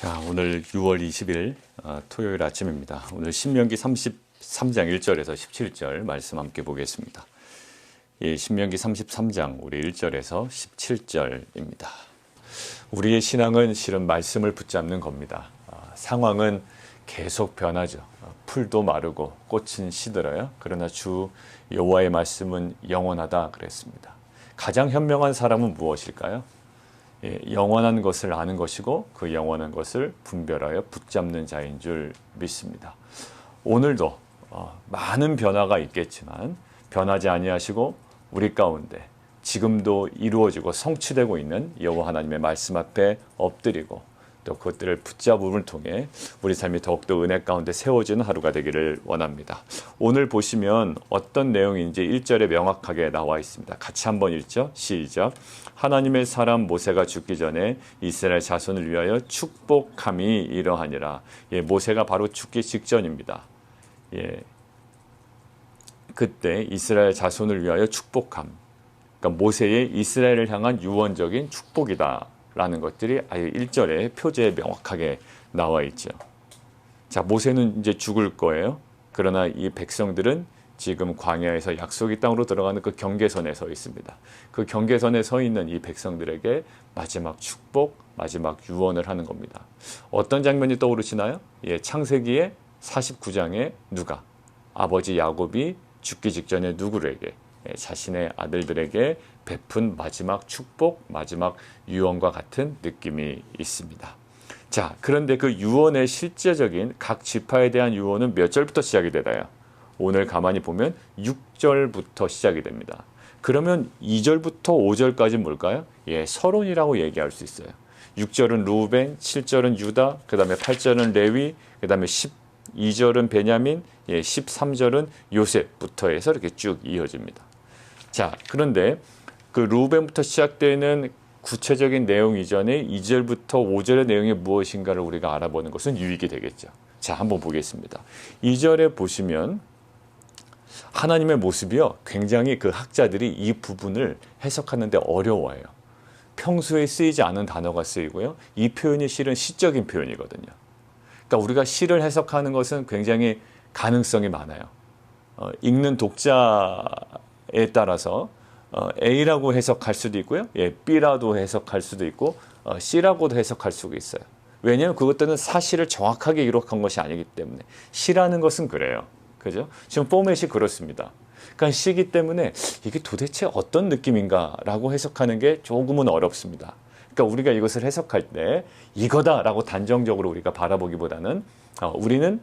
자, 오늘 6월 20일 토요일 아침입니다. 오늘 신명기 33장 1절에서 17절 말씀 함께 보겠습니다. 예, 신명기 33장 우리 1절에서 17절입니다. 우리의 신앙은 실은 말씀을 붙잡는 겁니다. 상황은 계속 변하죠. 풀도 마르고 꽃은 시들어요. 그러나 주 여호와의 말씀은 영원하다 그랬습니다. 가장 현명한 사람은 무엇일까요? 영원한 것을 아는 것이고 그 영원한 것을 분별하여 붙잡는 자인 줄 믿습니다. 오늘도 많은 변화가 있겠지만 변하지 아니하시고 우리 가운데 지금도 이루어지고 성취되고 있는 여호와 하나님의 말씀 앞에 엎드리고 또 그것들을 붙잡음을 통해 우리 삶이 더욱더 은혜 가운데 세워지는 하루가 되기를 원합니다. 오늘 보시면 어떤 내용인지 1절에 명확하게 나와 있습니다. 같이 한번 읽죠. 시작. 하나님의 사람 모세가 죽기 전에 이스라엘 자손을 위하여 축복함이 이러하니라. 예, 모세가 바로 죽기 직전입니다. 예, 그때 이스라엘 자손을 위하여 축복함. 그러니까 모세의 이스라엘을 향한 유언적인 축복이다. 라는 것들이 아예 1절에 표제에 명확하게 나와 있죠. 자, 모세는 이제 죽을 거예요. 그러나 이 백성들은 지금 광야에서 약속의 땅으로 들어가는 그 경계선에 서 있습니다. 그 경계선에 서 있는 이 백성들에게 마지막 축복, 마지막 유언을 하는 겁니다. 어떤 장면이 떠오르시나요? 예, 창세기의 49장에 누가 아버지 야곱이 죽기 직전에 누구에게 자신의 아들들에게 베푼 마지막 축복, 마지막 유언과 같은 느낌이 있습니다. 자, 그런데 그 유언의 실제적인 각 지파에 대한 유언은 몇 절부터 시작이 되나요? 오늘 가만히 보면 6절부터 시작이 됩니다. 그러면 2절부터 5절까지 뭘까요? 예, 서론이라고 얘기할 수 있어요. 6절은 루벤, 7절은 유다, 그 다음에 8절은 레위, 그 다음에 12절은 베냐민, 13절은 요셉부터 해서 이렇게 쭉 이어집니다. 자, 그런데 그 루벤부터 시작되는 구체적인 내용 이전에 2절부터 5절의 내용이 무엇인가를 우리가 알아보는 것은 유익이 되겠죠. 자, 한번 보겠습니다. 2절에 보시면 하나님의 모습이요, 굉장히 그 학자들이 이 부분을 해석하는데 어려워해요. 평소에 쓰이지 않은 단어가 쓰이고요. 이 표현이 실은 시적인 표현이거든요. 그러니까 우리가 시를 해석하는 것은 굉장히 가능성이 많아요. 읽는 독자에 따라서 A라고 해석할 수도 있고요. 예, B라도 해석할 수도 있고 C라고도 해석할 수가 있어요. 왜냐하면 그것들은 사실을 정확하게 기록한 것이 아니기 때문에. 시라는 것은 그래요. 그죠? 지금 포맷이 그렇습니다. 그러니까 시기 때문에 이게 도대체 어떤 느낌인가라고 해석하는 게 조금은 어렵습니다. 그러니까 우리가 이것을 해석할 때 이거다라고 단정적으로 우리가 바라보기보다는 우리는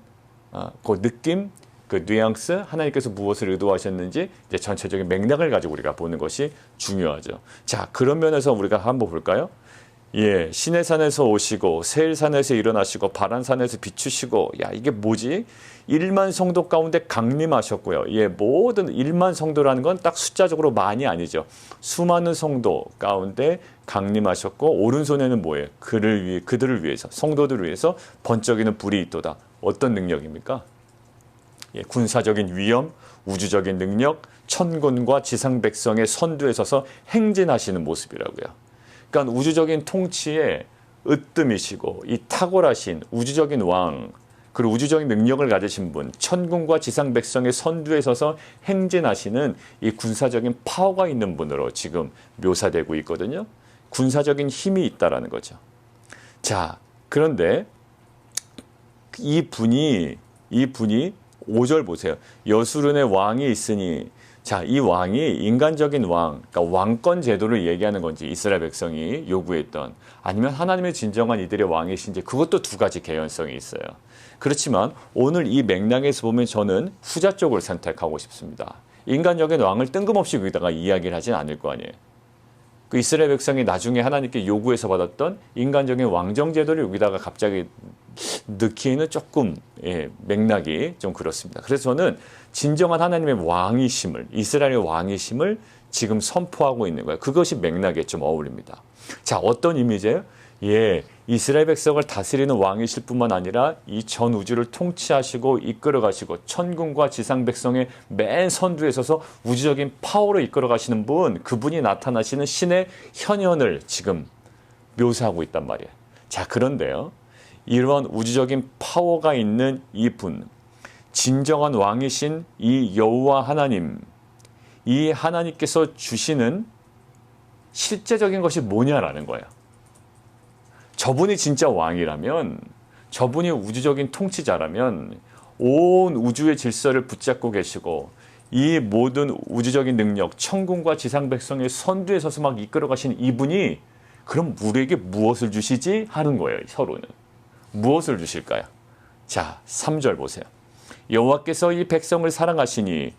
그 느낌, 그 뉘앙스, 하나님께서 무엇을 의도하셨는지 이제 전체적인 맥락을 가지고 우리가 보는 것이 중요하죠. 자, 그런 면에서 우리가 한번 볼까요? 예, 시내산에서 오시고 세일산에서 일어나시고 바란산에서 비추시고, 야, 이게 뭐지? 1만 성도 가운데 강림하셨고요. 예, 모든 1만 성도라는 건 딱 숫자적으로 많이 아니죠. 수많은 성도 가운데 강림하셨고, 오른손에는 뭐예요? 그들을 위해서, 성도들을 위해서 번쩍이는 불이 있도다. 어떤 능력입니까? 예, 군사적인 위엄, 우주적인 능력, 천군과 지상 백성의 선두에 서서 행진하시는 모습이라고요. 그러니까 우주적인 통치에 으뜸이시고 이 탁월하신 우주적인 왕, 그리고 우주적인 능력을 가지신 분, 천군과 지상 백성의 선두에 서서 행진하시는 이 군사적인 파워가 있는 분으로 지금 묘사되고 있거든요. 군사적인 힘이 있다라는 거죠. 자, 그런데 이 분이 5절 보세요. 여수른의 왕이 있으니, 자, 이 왕이 인간적인 왕, 그러니까 왕권 제도를 얘기하는 건지 이스라엘 백성이 요구했던, 아니면 하나님의 진정한 이들의 왕이신지, 그것도 두 가지 개연성이 있어요. 그렇지만 오늘 이 맥락에서 보면 저는 후자 쪽을 선택하고 싶습니다. 인간적인 왕을 뜬금없이 여기다가 이야기를 하진 않을 거 아니에요. 그 이스라엘 백성이 나중에 하나님께 요구해서 받았던 인간적인 왕정 제도를 여기다가 갑자기 넣기에는 조금 맥락이 좀 그렇습니다. 그래서 저는 진정한 하나님의 왕이심을, 이스라엘의 왕이심을 지금 선포하고 있는 거예요. 그것이 맥락에 좀 어울립니다. 자, 어떤 이미지예요? 예, 이스라엘 백성을 다스리는 왕이실 뿐만 아니라 이 전 우주를 통치하시고 이끌어가시고 천군과 지상 백성의 맨 선두에 서서 우주적인 파워로 이끌어가시는 분, 그분이 나타나시는 신의 현현을 지금 묘사하고 있단 말이에요. 자, 그런데요, 이런 우주적인 파워가 있는 이분, 진정한 왕이신 이 여호와 하나님, 이 하나님께서 주시는 실제적인 것이 뭐냐라는 거예요. 저분이 진짜 왕이라면, 저분이 우주적인 통치자라면 온 우주의 질서를 붙잡고 계시고 이 모든 우주적인 능력, 천군과 지상 백성의 선두에 서서 막 이끌어 가신 이분이 그럼 우리에게 무엇을 주시지? 하는 거예요. 서로는. 무엇을 주실까요? 자, 3절 보세요. 여호와께서 이 백성을 사랑하시니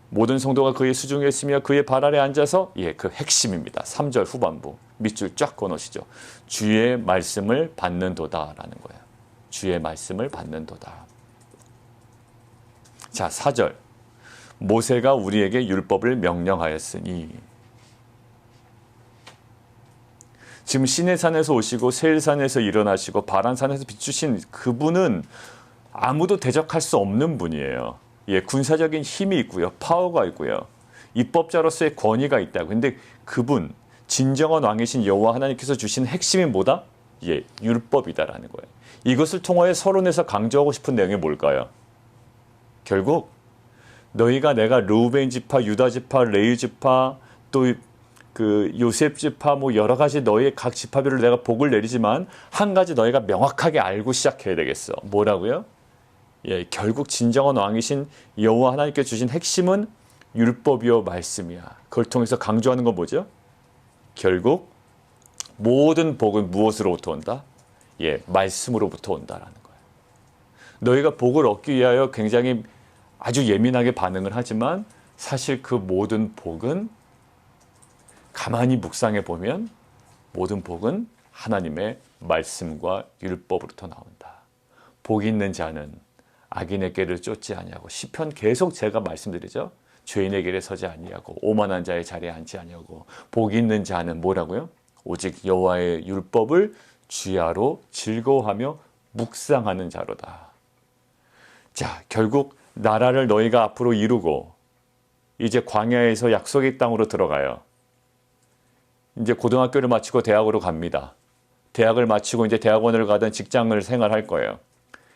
모든 성도가 그의 수중에 있으며 그의 발 아래 앉아서, 그 핵심입니다. 3절 후반부 밑줄 쫙 꺼놓으시죠. 주의 말씀을 받는도다라는 거예요. 주의 말씀을 받는도다. 자, 4절. 모세가 우리에게 율법을 명령하였으니. 지금 시내산에서 오시고 세일산에서 일어나시고 바란산에서 비추신 그분은 아무도 대적할 수 없는 분이에요. 군사적인 힘이 있고요. 파워가 있고요. 입법자로서의 권위가 있다고. 근데 그분, 진정한 왕이신 여호와 하나님께서 주신 핵심이 뭐다? 율법이다라는 거예요. 이것을 통하여 서론에서 강조하고 싶은 내용이 뭘까요? 결국 너희가 내가 르우벤 지파, 유다 지파, 레위 지파, 또 그 요셉 지파, 뭐 여러 가지 너희의 각 지파별로 내가 복을 내리지만 한 가지 너희가 명확하게 알고 시작해야 되겠어. 뭐라고요? 결국 진정한 왕이신 여호와 하나님께 주신 핵심은 율법이요 말씀이야. 그걸 통해서 강조하는 건 뭐죠? 결국 모든 복은 무엇으로부터 온다? 말씀으로부터 온다라는 거예요. 너희가 복을 얻기 위하여 굉장히 아주 예민하게 반응을 하지만 사실 그 모든 복은 가만히 묵상해 보면 모든 복은 하나님의 말씀과 율법으로부터 나온다. 복 있는 자는 악인의 길을 쫓지 아니하고, 시편 계속 제가 말씀드리죠. 죄인의 길에 서지 아니하고 오만한 자의 자리에 앉지 아니하고, 복 있는 자는 뭐라고요? 오직 여호와의 율법을 주야로 즐거워하며 묵상하는 자로다. 자, 결국 나라를 너희가 앞으로 이루고 이제 광야에서 약속의 땅으로 들어가요. 이제 고등학교를 마치고 대학으로 갑니다. 대학을 마치고 이제 대학원을 가든 직장을 생활할 거예요.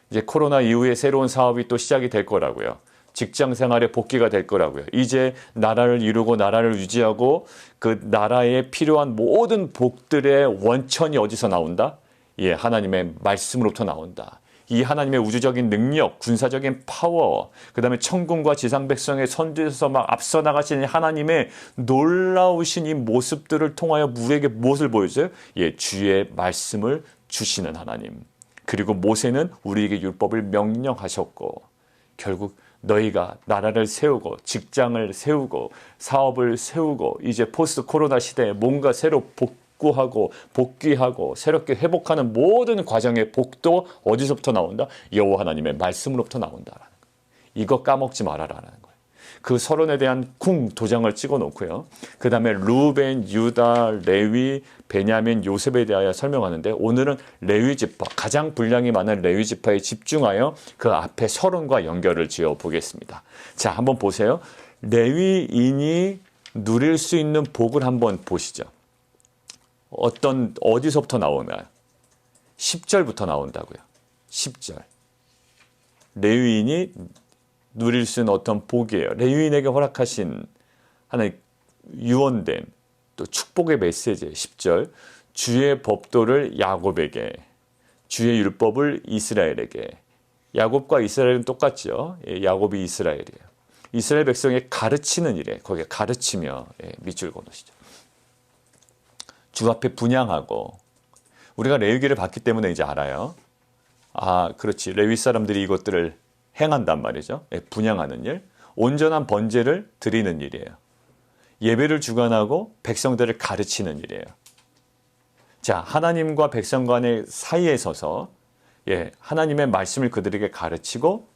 이제 코로나 이후에 새로운 사업이 또 시작이 될 거라고요. 직장 생활에 복귀가 될 거라고요. 이제 나라를 이루고 나라를 유지하고 그 나라에 필요한 모든 복들의 원천이 어디서 나온다? 하나님의 말씀으로부터 나온다. 이 하나님의 우주적인 능력, 군사적인 파워, 그 다음에 천군과 지상 백성의 선두에서 막 앞서 나가시는 하나님의 놀라우신 이 모습들을 통하여 우리에게 무엇을 보여줘요? 주의 말씀을 주시는 하나님. 그리고 모세는 우리에게 율법을 명령하셨고, 결국 너희가 나라를 세우고 직장을 세우고 사업을 세우고 이제 포스트 코로나 시대에 뭔가 새로 복귀하고 새롭게 회복하는 모든 과정의 복도 어디서부터 나온다? 여호와 하나님의 말씀으로부터 나온다라는 거예요. 이거 까먹지 말아라라는 거예요. 그 서론에 대한 도장을 찍어 놓고요. 그 다음에 루벤, 유다, 레위, 베냐민, 요셉에 대하여 설명하는데, 오늘은 레위 지파, 가장 분량이 많은 레위 지파에 집중하여 그 앞에 서론과 연결을 지어 보겠습니다. 자, 한번 보세요. 레위인이 누릴 수 있는 복을 한번 보시죠. 어디서부터 나오나요? 10절부터 나온다고요. 10절. 레위인이 누릴 수 있는 어떤 복이에요. 레위인에게 허락하신 하나의 유언된 또 축복의 메시지예요. 10절. 주의 법도를 야곱에게, 주의 율법을 이스라엘에게. 야곱과 이스라엘은 똑같죠. 야곱이 이스라엘이에요. 이스라엘 백성에 가르치는 일에, 거기에 가르치며, 밑줄 그어놓으시죠. 주 앞에 분향하고, 우리가 레위기를 봤기 때문에 이제 알아요. 그렇지. 레위 사람들이 이것들을 행한단 말이죠. 분향하는 일. 온전한 번제를 드리는 일이에요. 예배를 주관하고 백성들을 가르치는 일이에요. 자, 하나님과 백성 간의 사이에 서서 하나님의 말씀을 그들에게 가르치고,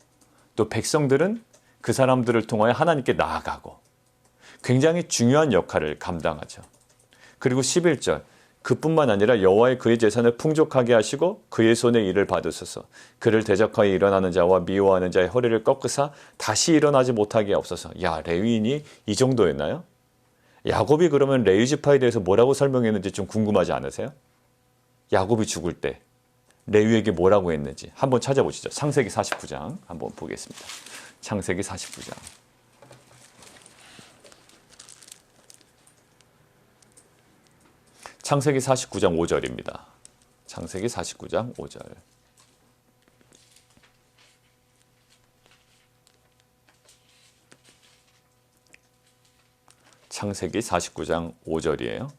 또 백성들은 그 사람들을 통하여 하나님께 나아가고, 굉장히 중요한 역할을 감당하죠. 그리고 11절. 그뿐만 아니라 여호와의 그의 재산을 풍족하게 하시고 그의 손의 일을 받으소서. 그를 대적하여 일어나는 자와 미워하는 자의 허리를 꺾으사 다시 일어나지 못하게 하옵소서. 레위인이 이 정도였나요? 야곱이 그러면 레위 지파에 대해서 뭐라고 설명했는지 좀 궁금하지 않으세요? 야곱이 죽을 때 레위에게 뭐라고 했는지 한번 찾아보시죠. 창세기 49장 한번 보겠습니다. 창세기 49장. 창세기 49장 5절입니다. 창세기 49장 5절. 창세기 49장 5절이에요.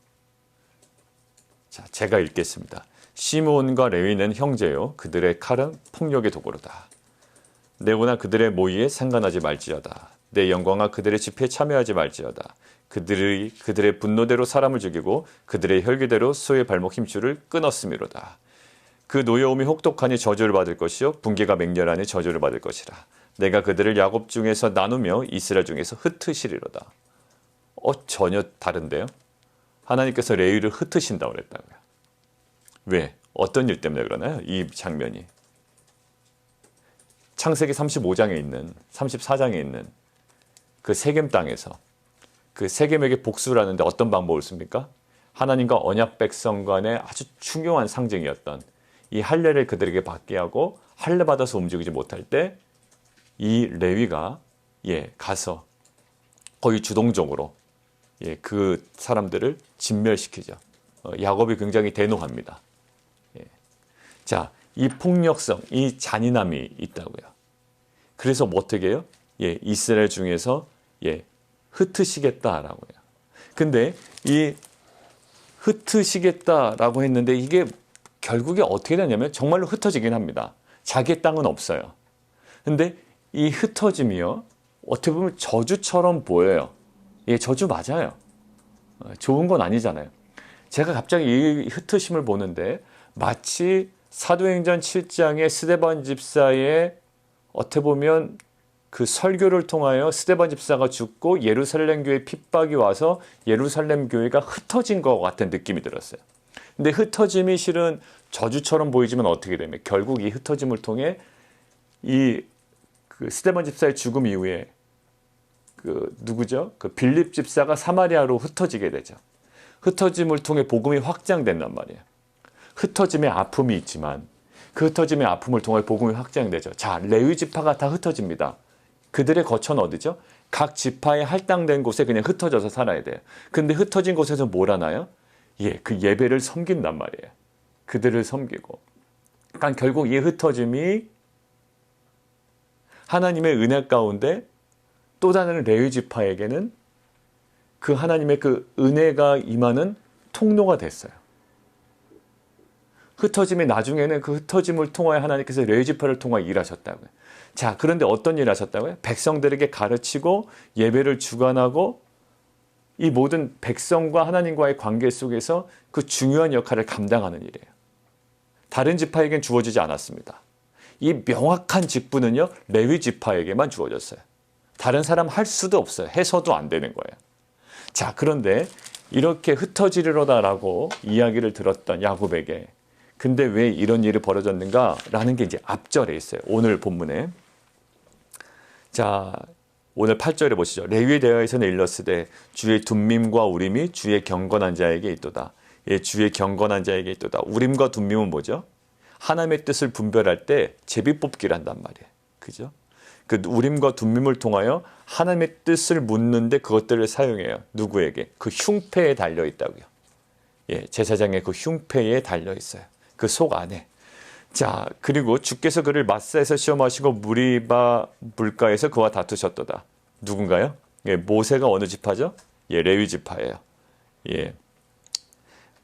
자, 제가 읽겠습니다. 시므온과 레위는 형제요, 그들의 칼은 폭력의 도구로다. 내오나 그들의 모의에 상관하지 말지어다. 내 영광아 그들의 집회에 참여하지 말지어다. 그들의 분노대로 사람을 죽이고 그들의 혈기대로 소의 발목 힘줄을 끊었음이로다. 그 노여움이 혹독하니 저주를 받을 것이요 분개가 맹렬하니 저주를 받을 것이라. 내가 그들을 야곱 중에서 나누며 이스라엘 중에서 흩으시리로다. 전혀 다른데요? 하나님께서 레위를 흩으신다고 그랬다고요. 왜? 어떤 일 때문에 그러나요? 이 장면이. 창세기 35장에 있는 34장에 있는 그 세겜 땅에서 그 세겜에게 복수를 하는데 어떤 방법을 씁니까? 하나님과 언약 백성 간의 아주 중요한 상징이었던 이 할례를 그들에게 받게 하고 할례 받아서 움직이지 못할 때 이 레위가 가서 거의 주동적으로 그 사람들을 진멸시키죠. 야곱이 굉장히 대노합니다. 자, 이 폭력성, 이 잔인함이 있다고요. 그래서 뭐 어떻게 해요? 이스라엘 중에서 흩으시겠다라고요. 근데 이 흩으시겠다라고 했는데 이게 결국에 어떻게 되냐면 정말로 흩어지긴 합니다. 자기 땅은 없어요. 근데 이 흩어짐이요, 어떻게 보면 저주처럼 보여요. 저주 맞아요. 좋은 건 아니잖아요. 제가 갑자기 이 흩으심을 보는데 마치 사도행전 7장의 스데반 집사의 어떻게 보면 그 설교를 통하여 스데반 집사가 죽고 예루살렘 교회 핍박이 와서 예루살렘 교회가 흩어진 것 같은 느낌이 들었어요. 근데 흩어짐이 실은 저주처럼 보이지만 어떻게 되면 결국 이 흩어짐을 통해 그 스데반 집사의 죽음 이후에 누구죠? 그 빌립 집사가 사마리아로 흩어지게 되죠. 흩어짐을 통해 복음이 확장된단 말이에요. 흩어짐의 아픔이 있지만 그 흩어짐의 아픔을 통해 복음이 확장되죠. 자, 레위 지파가 다 흩어집니다. 그들의 거처는 어디죠? 각 지파에 할당된 곳에 그냥 흩어져서 살아야 돼요. 근데 흩어진 곳에서 뭘 하나요? 그 예배를 섬긴단 말이에요. 그들을 섬기고. 그러니까 결국 이 흩어짐이 하나님의 은혜 가운데 또 다른 레위 지파에게는 그 하나님의 그 은혜가 임하는 통로가 됐어요. 흩어짐이 나중에는 그 흩어짐을 통하여 하나님께서 레위 지파를 통하여 일하셨다고요. 자, 그런데 어떤 일 하셨다고요? 백성들에게 가르치고 예배를 주관하고 이 모든 백성과 하나님과의 관계 속에서 그 중요한 역할을 감당하는 일이에요. 다른 지파에겐 주어지지 않았습니다. 이 명확한 직분은요, 레위 지파에게만 주어졌어요. 다른 사람 할 수도 없어요. 해서도 안 되는 거예요. 자, 그런데 이렇게 흩어지리로다라고 이야기를 들었던 야곱에게 근데 왜 이런 일이 벌어졌는가라는 게 이제 앞절에 있어요. 오늘 본문에. 자, 오늘 8절에 보시죠. 레위에 대하여서는 일렀으되 주의 둠밈과 우림이 주의 경건한 자에게 있도다. 주의 경건한 자에게 있도다. 우림과 둠밈은 뭐죠? 하나님의 뜻을 분별할 때 제비 뽑기를 한단 말이에요. 그죠? 그 우림과 둠밈을 통하여 하나님의 뜻을 묻는데 그것들을 사용해요. 누구에게? 그 흉패에 달려 있다고요. 제사장의 그 흉패에 달려 있어요. 그 속 안에. 자, 그리고 주께서 그를 마사에서 시험하시고 무리바 물가에서 그와 다투셨도다. 누군가요? 모세가 어느 지파죠? 레위 지파예요.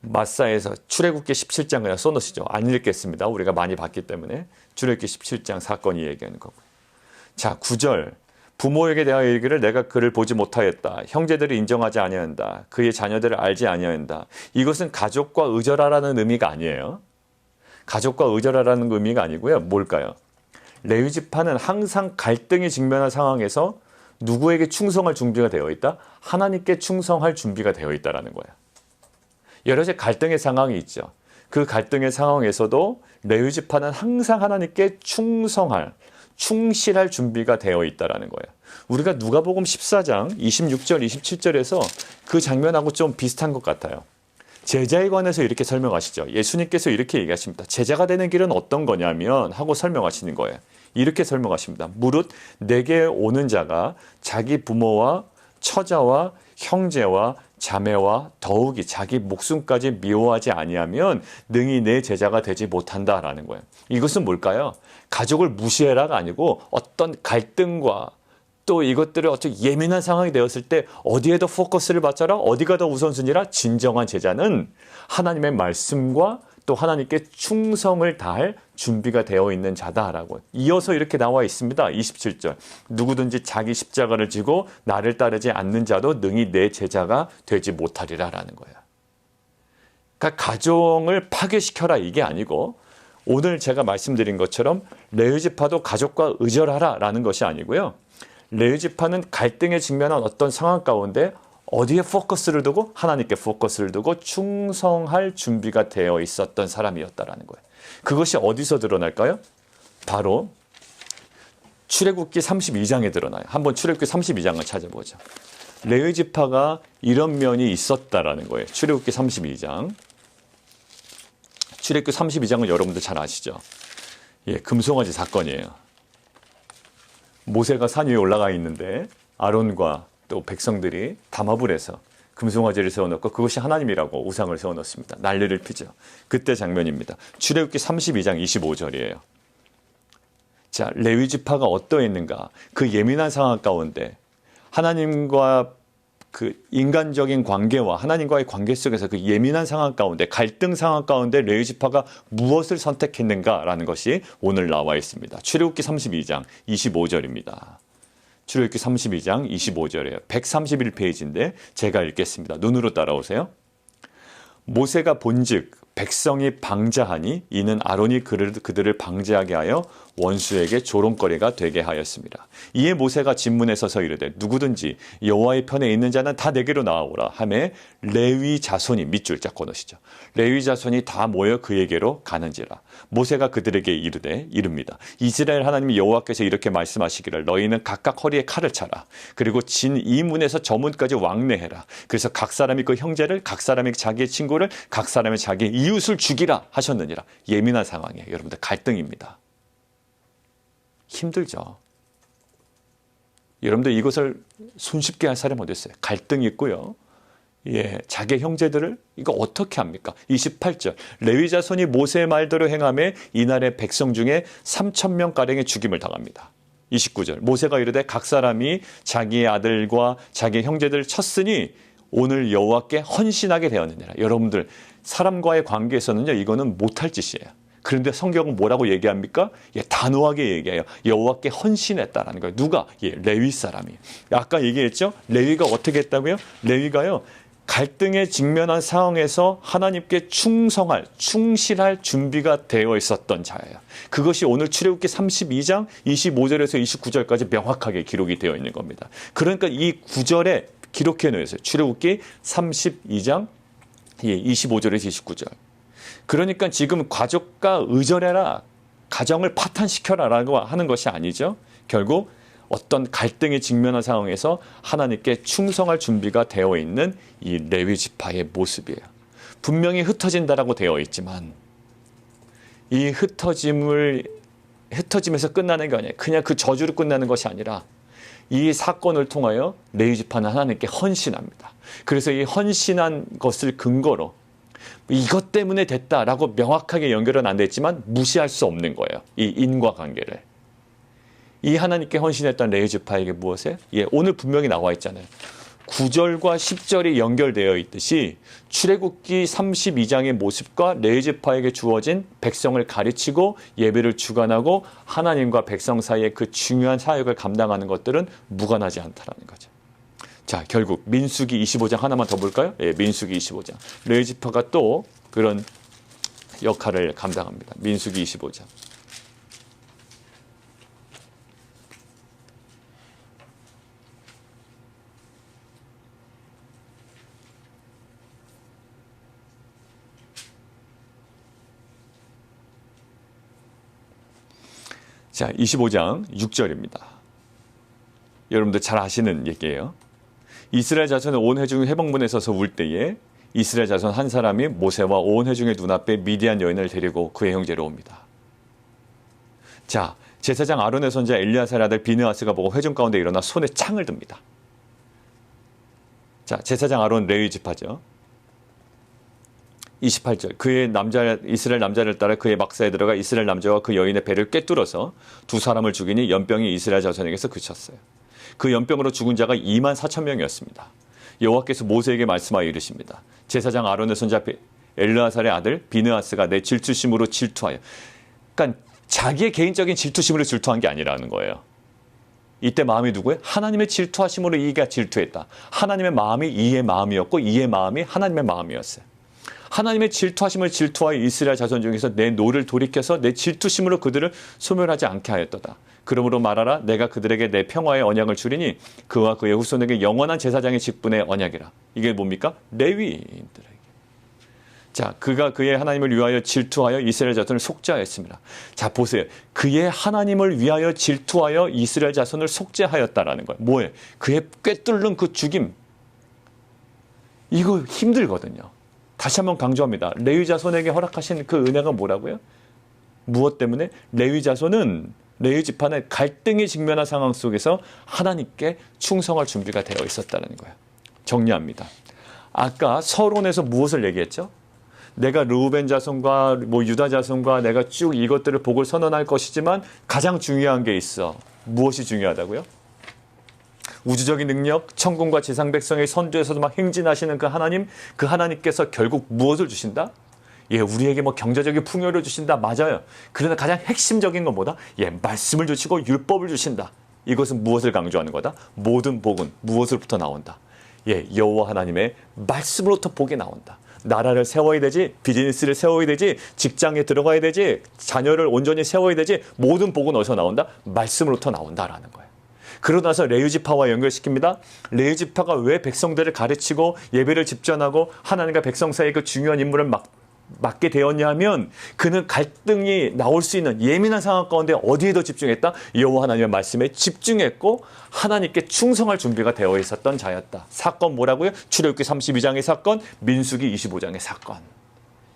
마사에서 출애굽기 17장 그냥 써놓으시죠. 안 읽겠습니다. 우리가 많이 봤기 때문에. 출애굽기 17장 사건이 얘기하는 거고요. 자, 9절. 부모에게 대하여 이르기를 내가 그를 보지 못하였다. 형제들을 인정하지 아니한다. 그의 자녀들을 알지 아니한다. 이것은 가족과 의절하라는 의미가 아니에요. 가족과 의절하라는 의미가 아니고요. 뭘까요? 레위 지파는 항상 갈등이 직면한 상황에서 누구에게 충성할 준비가 되어 있다? 하나님께 충성할 준비가 되어 있다는 거예요. 여러 가지 갈등의 상황이 있죠. 그 갈등의 상황에서도 레위 지파는 항상 하나님께 충실할 준비가 되어 있다는 거예요. 우리가 누가복음 14장 26절, 27절에서 그 장면하고 좀 비슷한 것 같아요. 제자에 관해서 이렇게 설명하시죠. 예수님께서 이렇게 얘기하십니다. 제자가 되는 길은 어떤 거냐면 하고 설명하시는 거예요. 이렇게 설명하십니다. 무릇 내게 오는 자가 자기 부모와 처자와 형제와 자매와 더욱이 자기 목숨까지 미워하지 아니하면 능히 내 제자가 되지 못한다라는 거예요. 이것은 뭘까요? 가족을 무시해라가 아니고 어떤 갈등과 또 이것들을 어떻게 예민한 상황이 되었을 때 어디에 더 포커스를 맞춰라? 어디가 더 우선순위라? 진정한 제자는 하나님의 말씀과 또 하나님께 충성을 다할 준비가 되어 있는 자다라고 이어서 이렇게 나와 있습니다. 27절 누구든지 자기 십자가를 지고 나를 따르지 않는 자도 능히 내 제자가 되지 못하리라 라는 거예요. 그러니까 가정을 파괴시켜라 이게 아니고 오늘 제가 말씀드린 것처럼 레위지파도 가족과 의절하라 라는 것이 아니고요. 레위지파는 갈등에 직면한 어떤 상황 가운데 어디에 포커스를 두고 하나님께 포커스를 두고 충성할 준비가 되어 있었던 사람이었다라는 거예요. 그것이 어디서 드러날까요? 바로 출애굽기 32장에 드러나요. 한번 출애굽기 32장을 찾아보죠. 레위지파가 이런 면이 있었다라는 거예요. 출애굽기 32장. 출애굽기 32장은 여러분들 잘 아시죠? 예, 금송아지 사건이에요. 모세가 산 위에 올라가 있는데 아론과 또 백성들이 담합을 해서 금송아지를 세워놓고 그것이 하나님이라고 우상을 세워놓습니다. 난리를 피죠. 그때 장면입니다. 출애굽기 32장 25절이에요. 자, 레위 지파가 어떠했는가? 그 예민한 상황 가운데 하나님과 그 인간적인 관계와 하나님과의 관계 속에서 그 예민한 상황 가운데 갈등 상황 가운데 레위 지파가 무엇을 선택했는가라는 것이 오늘 나와 있습니다. 출애굽기 32장 25절입니다. 출애굽기 32장 25절이에요. 131페이지인데 제가 읽겠습니다. 눈으로 따라오세요. 모세가 본즉 백성이 방자하니 이는 아론이 그들을 방자하게 하여 원수에게 조롱거리가 되게 하였습니다. 이에 모세가 진문에 서서 이르되 누구든지 여호와의 편에 있는 자는 다 내게로 나아오라 하매 레위 자손이 밑줄 짝 꺼놓으시죠. 레위 자손이 다 모여 그에게로 가는지라. 모세가 그들에게 이릅니다. 이스라엘 하나님 여호와께서 이렇게 말씀하시기를 너희는 각각 허리에 칼을 차라. 그리고 진 이 문에서 저 문까지 왕래해라. 그래서 각 사람이 그 형제를 각 사람이 자기의 친구를 각 사람이 자기 이웃을 죽이라 하셨느니라. 예민한 상황이에요. 여러분들 갈등입니다. 힘들죠. 여러분들 이것을 손쉽게 할 사람이 어디 있어요? 갈등이 있고요. 예, 자기 형제들을 이거 어떻게 합니까? 28절 레위 자손이 모세의 말대로 행하매 이날의 백성 중에 3,000명가량의 죽임을 당합니다. 29절 모세가 이르되 각 사람이 자기의 아들과 자기의 형제들을 쳤으니 오늘 여호와께 헌신하게 되었느니라. 여러분들 사람과의 관계에서는요 이거는 못할 짓이에요. 그런데 성경은 뭐라고 얘기합니까? 예, 단호하게 얘기해요. 여호와께 헌신했다라는 거예요. 누가? 예, 레위 사람이. 아까 얘기했죠? 레위가 어떻게 했다고요? 레위가요. 갈등에 직면한 상황에서 하나님께 충실할 준비가 되어 있었던 자예요. 그것이 오늘 출애굽기 32장 25절에서 29절까지 명확하게 기록이 되어 있는 겁니다. 그러니까 이 구절에 기록해 놓으세요. 출애굽기 32장 25절에서 29절. 그러니까 지금 가족과 의절해라, 가정을 파탄시켜라라고 하는 것이 아니죠. 결국 어떤 갈등에 직면한 상황에서 하나님께 충성할 준비가 되어 있는 이 레위 지파의 모습이에요. 분명히 흩어진다라고 되어 있지만 이 흩어짐에서 끝나는 게 아니에요. 그냥 그 저주로 끝나는 것이 아니라 이 사건을 통하여 레위 지파는 하나님께 헌신합니다. 그래서 이 헌신한 것을 근거로 이것 때문에 됐다라고 명확하게 연결은 안 됐지만 무시할 수 없는 거예요. 이 인과관계를. 이 하나님께 헌신했던 레위 지파에게 무엇에? 예, 오늘 분명히 나와 있잖아요. 9절과 10절이 연결되어 있듯이 출애굽기 32장의 모습과 레위 지파에게 주어진 백성을 가르치고 예배를 주관하고 하나님과 백성 사이의 그 중요한 사역을 감당하는 것들은 무관하지 않다라는 거죠. 자, 결국 민수기 25장 하나만 더 볼까요? 예, 민수기 25장. 레위 지파가 또 그런 역할을 감당합니다. 민수기 25장. 자, 25장 6절입니다. 여러분들 잘 아시는 얘기예요. 이스라엘 자손의 온 회중이 회방문에 서서 울 때에 이스라엘 자손 한 사람이 모세와 온 회중의 눈앞에 미디안 여인을 데리고 그의 형제로 옵니다. 자, 제사장 아론의 손자 엘리야살의 아들 비느하스가 보고 회중 가운데 일어나 손에 창을 듭니다. 자, 제사장 아론 레위 지파죠. 28절 그의 이스라엘 남자를 따라 그의 막사에 들어가 이스라엘 남자와 그 여인의 배를 꿰뚫어서 두 사람을 죽이니 연병이 이스라엘 자손에게서 그쳤어요. 그 연병으로 죽은 자가 2만 4천 명이었습니다. 여호와께서 모세에게 말씀하여 이르십니다. 제사장 아론의 손자 엘르아살의 아들 비느하스가 내 질투심으로 질투하여, 그러니까 자기의 개인적인 질투심으로 질투한 게 아니라는 거예요. 이때 마음이 누구예요? 하나님의 질투하심으로 이가 질투했다. 하나님의 마음이 이의 마음이었고 이의 마음이 하나님의 마음이었어요. 하나님의 질투하심을 질투하여 이스라엘 자손 중에서 내 노를 돌이켜서 내 질투심으로 그들을 소멸하지 않게 하였도다. 그러므로 말하라. 내가 그들에게 내 평화의 언약을 주리니 그와 그의 후손에게 영원한 제사장의 직분의 언약이라. 이게 뭡니까? 레위인들에게. 자, 그가 그의 하나님을 위하여 질투하여 이스라엘 자손을 속죄하였습니다. 자, 보세요. 그의 하나님을 위하여 질투하여 이스라엘 자손을 속죄하였다라는 거예요. 뭐예요? 그의 꿰뚫는 그 죽임. 이거 힘들거든요. 다시 한번 강조합니다. 레위 자손에게 허락하신 그 은혜가 뭐라고요? 무엇 때문에? 레위 자손은 레위 지파는 갈등이 직면한 상황 속에서 하나님께 충성할 준비가 되어 있었다는 거예요. 정리합니다. 아까 서론에서 무엇을 얘기했죠? 내가 르우벤 자손과 유다 자손과 내가 쭉 이것들을 복을 선언할 것이지만 가장 중요한 게 있어. 무엇이 중요하다고요? 우주적인 능력, 천군과 지상 백성의 선두에서도 막 행진하시는 그 하나님, 그 하나님께서 결국 무엇을 주신다? 예, 우리에게 경제적인 풍요를 주신다. 맞아요. 그러나 가장 핵심적인 건 뭐다? 예, 말씀을 주시고 율법을 주신다. 이것은 무엇을 강조하는 거다? 모든 복은 무엇으로부터 나온다? 예, 여호와 하나님의 말씀으로부터 복이 나온다. 나라를 세워야 되지, 비즈니스를 세워야 되지, 직장에 들어가야 되지, 자녀를 온전히 세워야 되지, 모든 복은 어디서 나온다? 말씀으로부터 나온다라는 거예요. 그러고 나서 레위 지파와 연결시킵니다. 레위 지파가 왜 백성들을 가르치고 예배를 집전하고 하나님과 백성 사이의 그 중요한 임무를 맡게 되었냐 하면 그는 갈등이 나올 수 있는 예민한 상황 가운데 어디에 더 집중했다? 여호와 하나님의 말씀에 집중했고 하나님께 충성할 준비가 되어 있었던 자였다. 사건 뭐라고요? 출애굽기 32장의 사건, 민수기 25장의 사건.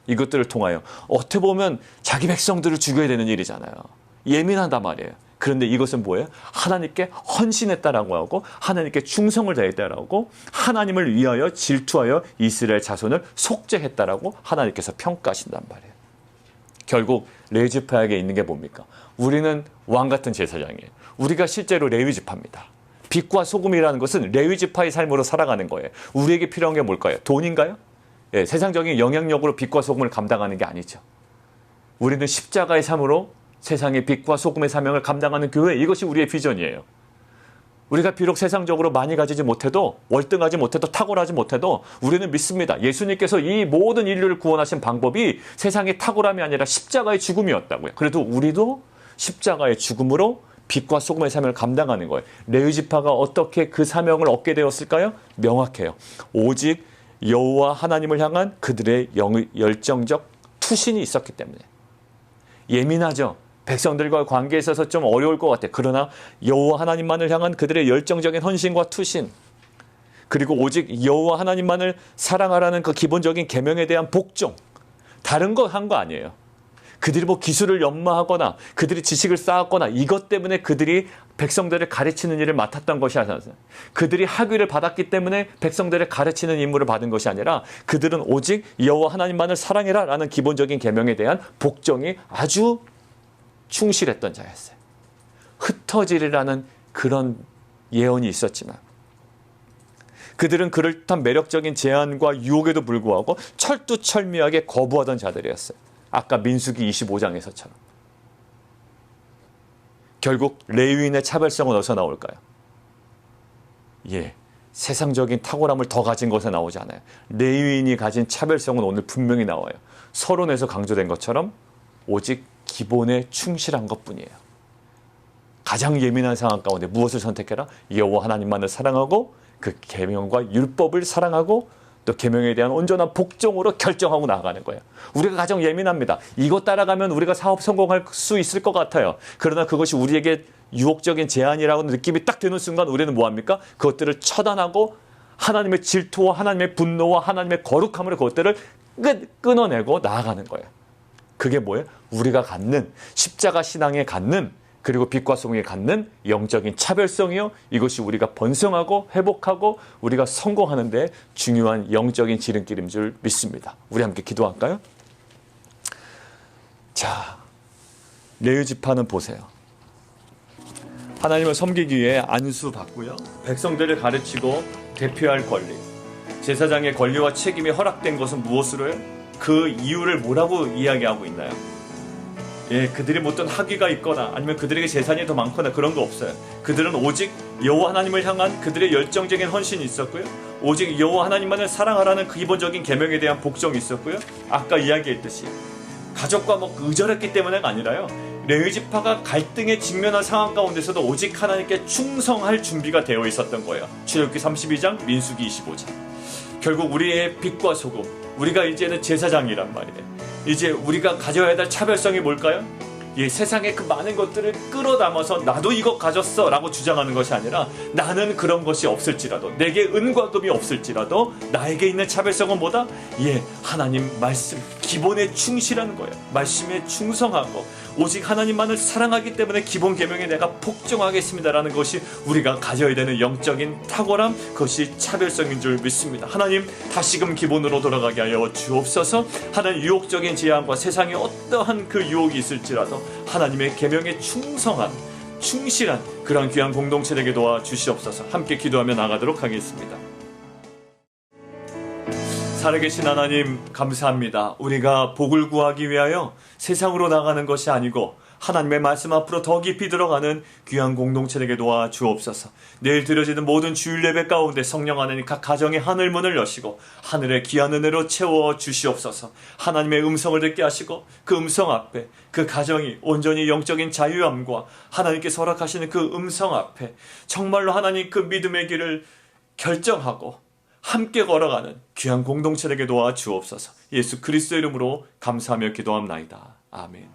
이것들을 통하여 어떻게 보면 자기 백성들을 죽여야 되는 일이잖아요. 예민하단 말이에요. 그런데 이것은 뭐예요? 하나님께 헌신했다라고 하고 하나님께 충성을 다했다라고 하고 하나님을 위하여 질투하여 이스라엘 자손을 속죄했다라고 하나님께서 평가하신단 말이에요. 결국 레위 지파에게 있는 게 뭡니까? 우리는 왕 같은 제사장이에요. 우리가 실제로 레위 지파입니다. 빛과 소금이라는 것은 레위 지파의 삶으로 살아가는 거예요. 우리에게 필요한 게 뭘까요? 돈인가요? 예, 세상적인 영향력으로 빛과 소금을 감당하는 게 아니죠. 우리는 십자가의 삶으로 세상의 빛과 소금의 사명을 감당하는 교회, 이것이 우리의 비전이에요. 우리가 비록 세상적으로 많이 가지지 못해도, 월등하지 못해도, 탁월하지 못해도 우리는 믿습니다. 예수님께서 이 모든 인류를 구원하신 방법이 세상의 탁월함이 아니라 십자가의 죽음이었다고요. 그래도 우리도 십자가의 죽음으로 빛과 소금의 사명을 감당하는 거예요. 레위 지파가 어떻게 그 사명을 얻게 되었을까요? 명확해요. 오직 여호와 하나님을 향한 그들의 열정적 투신이 있었기 때문에. 예민하죠. 백성들과 관계에 있어서 좀 어려울 것 같아요. 그러나 여호와 하나님만을 향한 그들의 열정적인 헌신과 투신, 그리고 오직 여호와 하나님만을 사랑하라는 그 기본적인 계명에 대한 복종, 다른 거 한 거 아니에요. 그들이 기술을 연마하거나 그들이 지식을 쌓았거나 이것 때문에 그들이 백성들을 가르치는 일을 맡았던 것이 아니라, 그들이 학위를 받았기 때문에 백성들을 가르치는 임무를 받은 것이 아니라 그들은 오직 여호와 하나님만을 사랑해라 라는 기본적인 계명에 대한 복종이 아주 충실했던 자였어요. 흩어지리라는 그런 예언이 있었지만 그들은 그럴듯한 매력적인 제안과 유혹에도 불구하고 철두철미하게 거부하던 자들이었어요. 아까 민수기 25장에서처럼. 결국 레위인의 차별성은 어디서 나올까요? 예, 세상적인 탁월함을 더 가진 것에 나오지 않아요. 레위인이 가진 차별성은 오늘 분명히 나와요. 서론에서 강조된 것처럼 오직 기본에 충실한 것뿐이에요. 가장 예민한 상황 가운데 무엇을 선택해라? 여호와 하나님만을 사랑하고 그 계명과 율법을 사랑하고 또 계명에 대한 온전한 복종으로 결정하고 나아가는 거예요. 우리가 가장 예민합니다. 이거 따라가면 우리가 사업 성공할 수 있을 것 같아요. 그러나 그것이 우리에게 유혹적인 제안이라고 느낌이 딱 드는 순간 우리는 뭐합니까? 그것들을 처단하고 하나님의 질투와 하나님의 분노와 하나님의 거룩함으로 그것들을 끊어내고 나아가는 거예요. 그게 뭐예요? 우리가 갖는 십자가 신앙에 갖는, 그리고 빛과 소금이 갖는 영적인 차별성이요, 이것이 우리가 번성하고 회복하고 우리가 성공하는 데 중요한 영적인 지름길인 줄 믿습니다. 우리 함께 기도할까요? 자, 레위 지파는 보세요. 하나님을 섬기기 위해 안수받고요, 백성들을 가르치고 대표할 권리, 제사장의 권리와 책임이 허락된 것은 무엇으로요? 그 이유를 뭐라고 이야기하고 있나요? 예, 그들이 뭐 어떤 학위가 있거나 아니면 그들에게 재산이 더 많거나 그런 거 없어요. 그들은 오직 여호와 하나님을 향한 그들의 열정적인 헌신이 있었고요, 오직 여호와 하나님만을 사랑하라는 그 기본적인 계명에 대한 복종이 있었고요, 아까 이야기했듯이 가족과 뭐 의절했기 때문에가 아니라요, 레위 지파가 갈등에 직면한 상황 가운데서도 오직 하나님께 충성할 준비가 되어 있었던 거예요. 출애굽기 32장, 민수기 25장. 결국 우리의 빛과 소금, 우리가 이제는 제사장이란 말이에요. 이제 우리가 가져야 될 차별성이 뭘까요? 이 세상의 그 많은 것들을 끌어담아서 나도 이거 가졌어 라고 주장하는 것이 아니라, 나는 그런 것이 없을지라도, 내게 은과 금이 없을지라도 나에게 있는 차별성은 뭐다? 예, 하나님 말씀 기본에 충실한 거예요. 말씀에 충성하고 오직 하나님만을 사랑하기 때문에 기본 계명에 내가 복종하겠습니다라는 것이 우리가 가져야 되는 영적인 탁월함, 그것이 차별성인 줄 믿습니다. 하나님, 다시금 기본으로 돌아가게 하여 주옵소서. 하나님, 유혹적인 재앙과 세상에 어떠한 그 유혹이 있을지라도 하나님의 계명에 충성한, 충실한 그런 귀한 공동체 되게 도와주시옵소서. 함께 기도하며 나가도록 하겠습니다. 살아계신 하나님, 감사합니다. 우리가 복을 구하기 위하여 세상으로 나가는 것이 아니고 하나님의 말씀 앞으로 더 깊이 들어가는 귀한 공동체 되게 도와주옵소서. 내일 드려지는 모든 주일 예배 가운데 성령 하나님 각 가정의 하늘문을 여시고 하늘의 귀한 은혜로 채워주시옵소서. 하나님의 음성을 듣게 하시고 그 음성 앞에 그 가정이 온전히 영적인 자유함과 하나님께서 허락하시는 그 음성 앞에 정말로 하나님 그 믿음의 길을 결정하고 함께 걸어가는 귀한 공동체 되게 도와주옵소서. 예수 그리스도 이름으로 감사하며 기도합나이다. 아멘.